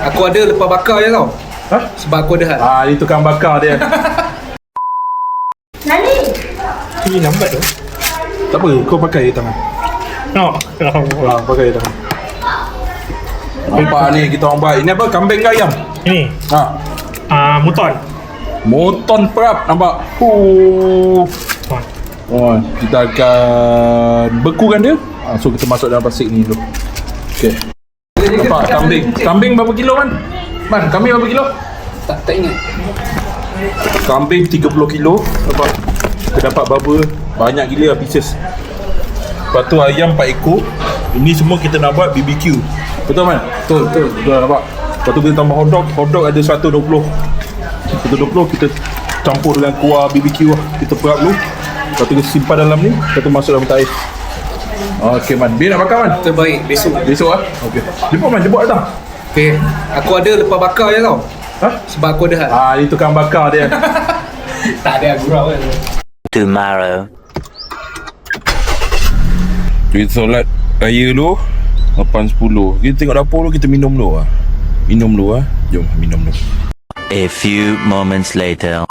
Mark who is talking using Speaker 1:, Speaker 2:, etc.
Speaker 1: Aku ada lepas bakar je tau.
Speaker 2: Ha?
Speaker 1: Sebab aku ada hal.
Speaker 2: Ni tukang bakar dia.
Speaker 3: Nani?
Speaker 2: Ini lambat tu. Tak apa, kau pakai tangan. Pakai tangan. Nampak ni kita orang buat. Ini apa? Kambing ke ayam?
Speaker 4: Ini muton.
Speaker 2: Moton perap, nampak? Kita akan bekukan dia. So kita masuk dalam plastik ni dulu. Okey. Nampak kambing. Kambing berapa kilo man? Man, kambing berapa kilo?
Speaker 1: Tak ingat.
Speaker 2: Kambing 30 kilo. Nampak? Kita dapat berapa? Banyak gila pieces. Lepas tu ayam 4 ekor. Ini semua kita nak buat BBQ. Betul man? Betul nampak? Lepas tu kita tambah hotdog. Hotdog ada 120. 120 kita campur dengan kuah BBQ lah. Kita perap dulu. Lepas tu kita simpan dalam ni. Lepas tu masuk dalam air. Okey man. Biar nak bakar man?
Speaker 1: Terbaik besok.
Speaker 2: Besok lah? Okey. Jemput man, jemput datang.
Speaker 1: Okay. Aku ada lepas bakar je tau.
Speaker 2: Ha?
Speaker 1: Sebab aku ada hal.
Speaker 2: Ni tukang bakar dia.
Speaker 1: Tak ada gurau kan.
Speaker 5: Tomorrow.
Speaker 2: Kita solat raya dulu 8.10. Kita tengok dapur dulu, kita minum dulu lah. Minum dulu lah. Jom minum dulu.
Speaker 5: A few moments later.